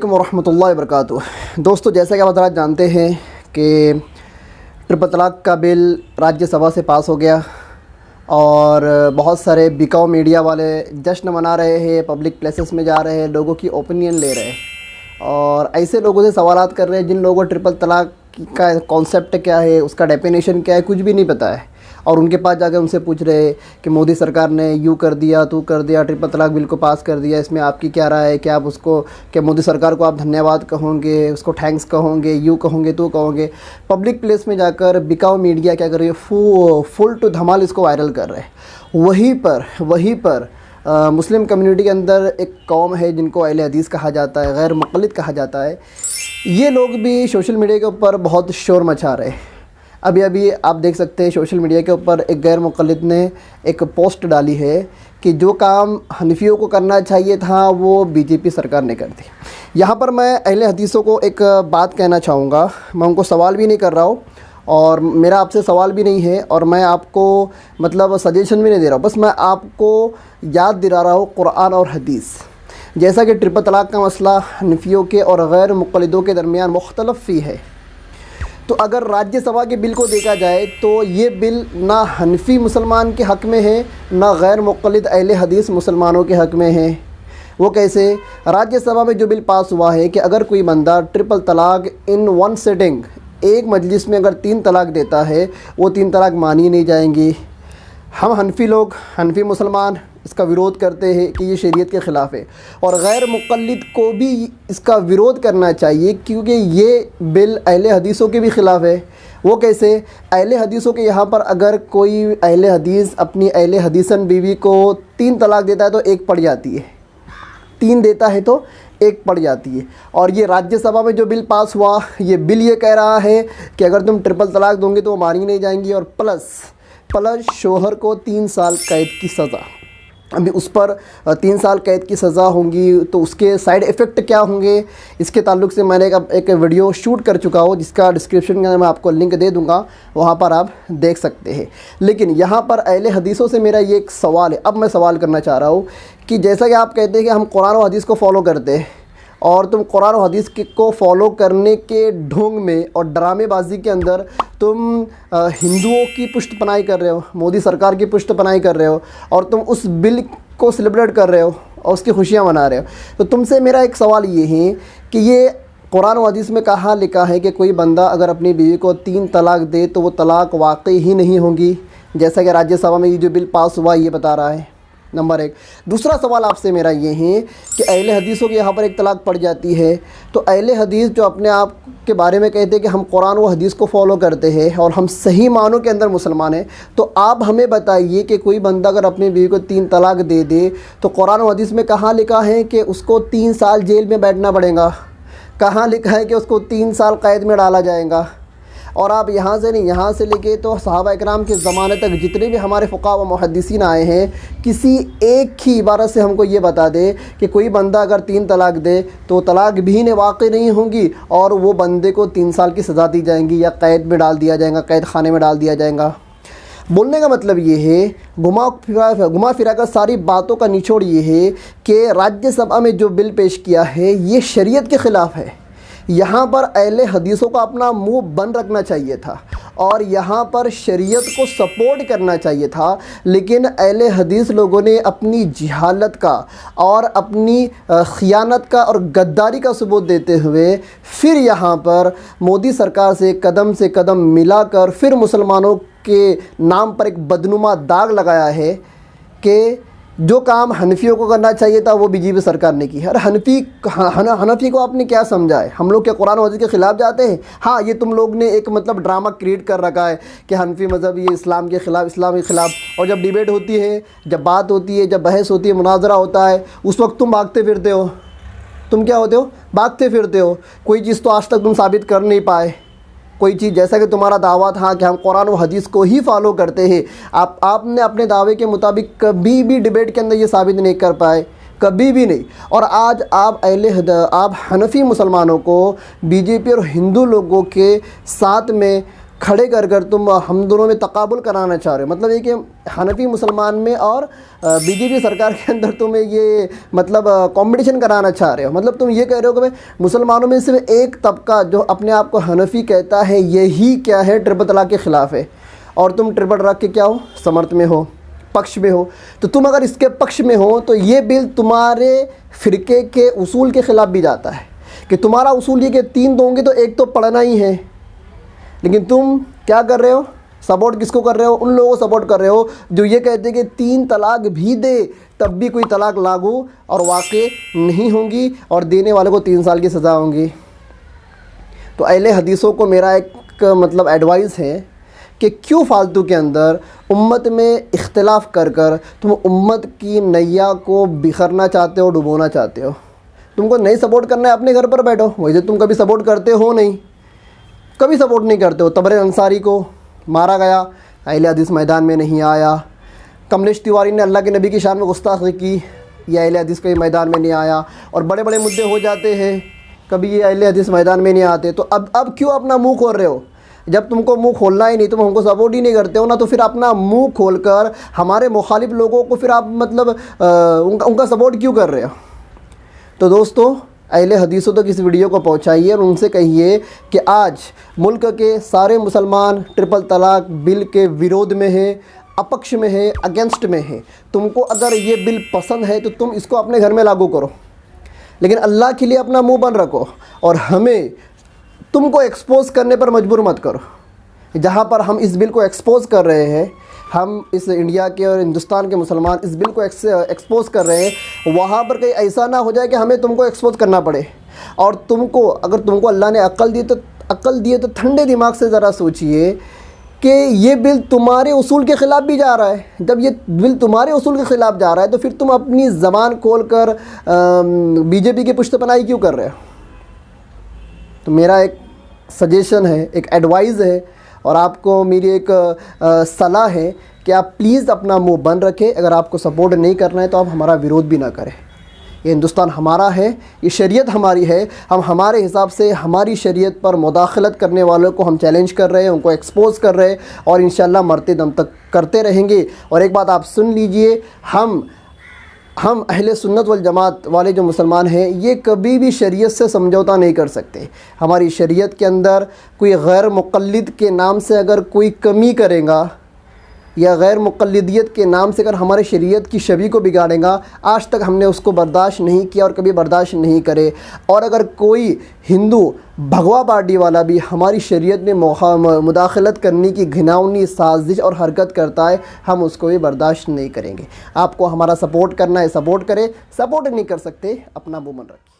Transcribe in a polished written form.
علیکم ورحمۃ اللہ وبرکاتہ۔ دوستو، جیسا کہ آپ حضرات جانتے ہیں کہ ٹرپل طلاق کا بل راجیہ سبھا سے پاس ہو گیا اور بہت سارے بکاؤ میڈیا والے جشن منا رہے ہیں، پبلک پلیسز میں جا رہے ہیں، لوگوں کی اوپینین لے رہے ہیں اور ایسے لوگوں سے سوالات کر رہے ہیں جن لوگوں کو ٹرپل طلاق کا کانسیپٹ کیا ہے، اس کا ڈیفینیشن کیا ہے، کچھ بھی نہیں پتہ ہے، اور ان کے پاس جا کے ان سے پوچھ رہے کہ مودی سرکار نے یوں کر دیا، تو کر دیا، ٹرپل طلاق بل کو پاس کر دیا، اس میں آپ کی کیا رائے ہے؟ کیا آپ اس کو، کہ مودی سرکار کو آپ دھنیہ واد کہوں گے، اس کو تھینکس کہوں گے، یوں کہوں گے، تو کہوں گے؟ پبلک پلیس میں جا کر بکاؤ میڈیا کیا کر رہی ہے، فل ٹو دھمال اس کو وائرل کر رہے ہیں۔ وہیں پر مسلم کمیونٹی کے اندر ایک قوم ہے جن کو اہل حدیث کہا جاتا ہے، غیر مقلد کہا جاتا ہے، یہ لوگ بھی سوشل میڈیا کے اوپر بہت شور مچا رہے ہیں۔ ابھی آپ دیکھ سکتے ہیں سوشل میڈیا کے اوپر ایک غیر مقلد نے ایک پوسٹ ڈالی ہے کہ جو کام حنفیوں کو کرنا چاہیے تھا وہ بی جے پی سرکار نے کر دی۔ یہاں پر میں اہل حدیثوں کو ایک بات کہنا چاہوں گا، میں ان کو سوال بھی نہیں کر رہا ہوں اور میرا آپ سے سوال بھی نہیں ہے اور میں آپ کو سجیشن بھی نہیں دے رہا ہوں، بس میں آپ کو یاد دلا رہا ہوں قرآن اور حدیث۔ جیسا کہ ٹرپل طلاق کا مسئلہ حنفیوں کے اور غیر مقلدوں کے درمیان مختلف ہی ہے، تو اگر راجیہ سبھا کے بل کو دیکھا جائے تو یہ بل نہ حنفی مسلمان کے حق میں ہے نہ غیر مقلد اہل حدیث مسلمانوں کے حق میں ہے۔ وہ کیسے؟ راجیہ سبھا میں جو بل پاس ہوا ہے کہ اگر کوئی بندہ ٹرپل طلاق ان ون سیٹنگ، ایک مجلس میں اگر 3 طلاق دیتا ہے، وہ 3 طلاق مانی نہیں جائیں گی۔ ہم حنفی مسلمان اس کا ویرودھ کرتے ہیں کہ یہ شریعت کے خلاف ہے، اور غیر مقلد کو بھی اس کا ویرودھ کرنا چاہیے کیونکہ یہ بل اہل حدیثوں کے بھی خلاف ہے۔ وہ کیسے؟ اہل حدیثوں کے یہاں پر اگر کوئی اہل حدیث اپنی اہل حدیثن بیوی کو 3 طلاق دیتا ہے تو 1 پڑ جاتی ہے، 3 دیتا ہے تو 1 پڑ جاتی ہے۔ اور یہ راجیہ سبھا میں جو بل پاس ہوا، یہ بل یہ کہہ رہا ہے کہ اگر تم ٹرپل طلاق دوں گے تو وہ مانی نہیں جائیں گی، اور پلس شوہر کو 3 سال قید کی سزا۔ ابھی اس پر 3 سال قید کی سزا ہوں گی تو اس کے سائیڈ ایفیکٹ کیا ہوں گے، اس کے تعلق سے میں نے ایک ویڈیو شوٹ کر چکا ہوں جس کا ڈسکرپشن میں آپ کو لنک دے دوں گا، وہاں پر آپ دیکھ سکتے ہیں۔ لیکن یہاں پر اہل حدیثوں سے میرا یہ ایک سوال ہے، اب میں سوال کرنا چاہ رہا ہوں کہ جیسا کہ آپ کہتے ہیں کہ ہم قرآن و حدیث کو فالو کرتے ہیں، اور تم قرآن و حدیث کو فالو کرنے کے ڈھونگ میں اور ڈرامے بازی کے اندر تم ہندوؤں کی پشت پناہی کر رہے ہو، مودی سرکار کی پشت پناہی کر رہے ہو، اور تم اس بل کو سیلیبریٹ کر رہے ہو اور اس کی خوشیاں منا رہے ہو، تو تم سے میرا ایک سوال یہ ہے کہ یہ قرآن و حدیث میں کہاں لکھا ہے کہ کوئی بندہ اگر اپنی بیوی کو 3 طلاق دے تو وہ طلاق واقعی ہی نہیں ہوگی، جیسا کہ راجیہ سبھا میں یہ جو بل پاس ہوا یہ بتا رہا ہے؟ نمبر 1۔ دوسرا سوال آپ سے میرا یہ ہے کہ اہل حدیثوں کے یہاں پر 1 طلاق پڑ جاتی ہے، تو اہل حدیث جو اپنے آپ کے بارے میں کہتے ہیں کہ ہم قرآن و حدیث کو فالو کرتے ہیں اور ہم صحیح معنوں کے اندر مسلمان ہیں، تو آپ ہمیں بتائیے کہ کوئی بندہ اگر اپنی بیوی کو 3 طلاق دے دے تو قرآن و حدیث میں کہاں لکھا ہے کہ اس کو 3 سال جیل میں بیٹھنا پڑے گا؟ کہاں لکھا ہے کہ اس کو 3 سال قید میں ڈالا جائے گا؟ اور آپ یہاں سے نہیں، یہاں سے لے کے تو صحابہ اکرام کے زمانے تک جتنے بھی ہمارے فقہاء و محدثین آئے ہیں، کسی ایک ہی عبارت سے ہم کو یہ بتا دے کہ کوئی بندہ اگر 3 طلاق دے تو طلاق بھی واقع نہیں ہوں گی اور وہ بندے کو 3 سال کی سزا دی جائیں گی یا قید میں ڈال دیا جائے گا، قید خانے میں ڈال دیا جائے گا۔ بولنے کا مطلب یہ ہے، گھما پھرا کر ساری باتوں کا نچوڑ یہ ہے کہ راجیہ سبھا میں جو بل پیش کیا ہے یہ شریعت کے خلاف ہے۔ یہاں پر اہل حدیثوں کو اپنا منہ بند رکھنا چاہیے تھا اور یہاں پر شریعت کو سپورٹ کرنا چاہیے تھا، لیکن اہل حدیث لوگوں نے اپنی جہالت کا اور اپنی خیانت کا اور غداری کا ثبوت دیتے ہوئے پھر یہاں پر مودی سرکار سے قدم ملا کر پھر مسلمانوں کے نام پر ایک بدنما داغ لگایا ہے کہ جو کام حنفیوں کو کرنا چاہیے تھا وہ بی جے پی سرکار نے کی ہے۔ اور حنفی کو آپ نے کیا سمجھا ہے؟ ہم لوگ کیا قرآن و حدیث کے خلاف جاتے ہیں؟ ہاں، یہ تم لوگ نے ایک ڈرامہ کریٹ کر رکھا ہے کہ حنفی مذہب یہ اسلام کے خلاف، اور جب ڈیبیٹ ہوتی ہے، جب بات ہوتی ہے، جب بحث ہوتی ہے، مناظرہ ہوتا ہے، اس وقت تم بھاگتے پھرتے ہو۔ تم کیا ہوتے ہو؟ بھاگتے پھرتے ہو۔ کوئی چیز تو آج تک تم ثابت کر نہیں پائے، کوئی چیز جیسا کہ تمہارا دعویٰ تھا کہ ہم قرآن و حدیث کو ہی فالو کرتے ہیں، آپ نے اپنے دعوے کے مطابق کبھی بھی ڈیبیٹ کے اندر یہ ثابت نہیں کر پائے، کبھی بھی نہیں۔ اور آج آپ حنفی مسلمانوں کو بی جے پی اور ہندو لوگوں کے ساتھ میں کھڑے کر کر تم ہم دونوں میں تقابل کرانا چاہ رہے ہو. مطلب یہ کہ حنفی مسلمان میں اور بی جے پی سرکار کے اندر تمہیں یہ مطلب کمپٹیشن کرانا چاہ رہے ہو. مطلب تم یہ کہہ رہے ہو کہ بھائی مسلمانوں میں صرف ایک طبقہ جو اپنے آپ کو حنفی کہتا ہے یہی کیا ہے ٹرپل طلاق کے خلاف ہے, اور تم ٹرپل طلاق کے کیا ہو, سمرتھ میں ہو, پکش میں ہو. تو تم اگر اس کے پکش میں ہو تو یہ بل تمہارے فرقے کے اصول کے خلاف بھی جاتا ہے, کہ تمہارا اصول یہ کہ 3 دوں گے تو ایک تو پڑھنا ہی ہے. لیکن تم کیا کر رہے ہو, سپورٹ کس کو کر رہے ہو, ان لوگوں کو سپورٹ کر رہے ہو جو یہ کہتے ہیں کہ 3 طلاق بھی دے تب بھی کوئی طلاق لاگو اور واقع نہیں ہوں گی, اور دینے والے کو 3 سال کی سزا ہوں گی. تو اہل حدیثوں کو میرا ایک مطلب ایڈوائز ہے کہ کیوں فالتو کے اندر امت میں اختلاف کر کر تم امت کی نیا کو بکھرنا چاہتے ہو, ڈبونا چاہتے ہو. تم کو نہیں سپورٹ کرنا ہے اپنے گھر پر بیٹھو, ویسے تم کبھی سپورٹ کرتے ہو نہیں, کبھی سپورٹ نہیں کرتے ہو. طبر انصاری کو مارا گیا, اہل حدیث میدان میں نہیں آیا. کملیش تیواری نے اللہ کے نبی کی شان میں گستاخی کی, یہ اہل حدیث کے میدان میں نہیں آیا. اور بڑے بڑے مدعے ہو جاتے ہیں, کبھی یہ اہل حدیث میدان میں نہیں آتے. تو اب کیوں اپنا منہ کھول رہے ہو؟ جب تم کو منہ کھولنا ہی نہیں, تم ہم کو سپورٹ ہی نہیں کرتے ہو نا, تو پھر اپنا منہ کھول کر ہمارے مخالف لوگوں کو پھر آپ مطلب ان کا سپورٹ کیوں کر رہے ہو؟ تو دوستو, اہل حدیثوں تک اس ویڈیو کو پہنچائیے اور ان سے کہیے کہ آج ملک کے سارے مسلمان ٹرپل طلاق بل کے ویرودھ میں ہیں, اپکش میں ہے, اگینسٹ میں ہے. تم کو اگر یہ بل پسند ہے تو تم اس کو اپنے گھر میں لاگو کرو, لیکن اللہ کے لیے اپنا منہ بند رکھو اور ہمیں تم کو ایکسپوز کرنے پر مجبور مت کرو. جہاں پر ہم اس بل کو ایکسپوز کر رہے ہیں, ہم اس انڈیا کے اور ہندوستان کے مسلمان اس بل کو ایکسپوز کر رہے ہیں, وہاں پر کہیں ایسا نہ ہو جائے کہ ہمیں تم کو ایکسپوز کرنا پڑے. اور تم کو اگر تم کو اللہ نے عقل دی تو ٹھنڈے دماغ سے ذرا سوچئے کہ یہ بل تمہارے اصول کے خلاف بھی جا رہا ہے. جب یہ بل تمہارے اصول کے خلاف جا رہا ہے تو پھر تم اپنی زبان کھول کر بی جے پی کی پشت پناہی کیوں کر رہے ہو؟ تو میرا ایک سجیشن ہے, ایک ایڈوائز ہے, اور آپ کو میری ایک صلاح ہے کہ آپ پلیز اپنا منہ بند رکھیں. اگر آپ کو سپورٹ نہیں کرنا ہے تو آپ ہمارا ویرودھ بھی نہ کریں. یہ ہندوستان ہمارا ہے, یہ شریعت ہماری ہے. ہم ہمارے حساب سے ہماری شریعت پر مداخلت کرنے والوں کو ہم چیلنج کر رہے ہیں, ان کو ایکسپوز کر رہے ہیں, اور انشاءاللہ مرتے دم تک کرتے رہیں گے. اور ایک بات آپ سن لیجئے, ہم اہل سنت والجماعت والے جو مسلمان ہیں یہ کبھی بھی شریعت سے سمجھوتا نہیں کر سکتے. ہماری شریعت کے اندر کوئی غیر مقلد کے نام سے اگر کوئی کمی کرے گا یا غیر مقلدیت کے نام سے اگر ہمارے شریعت کی شبیہ کو بگاڑے گا, آج تک ہم نے اس کو برداشت نہیں کیا اور کبھی برداشت نہیں کرے. اور اگر کوئی ہندو بھگوا پارٹی والا بھی ہماری شریعت میں مداخلت کرنے کی گھناؤنی سازش اور حرکت کرتا ہے, ہم اس کو بھی برداشت نہیں کریں گے. آپ کو ہمارا سپورٹ کرنا ہے, سپورٹ کریں. سپورٹ نہیں کر سکتے, اپنا منہ بند رکھیں.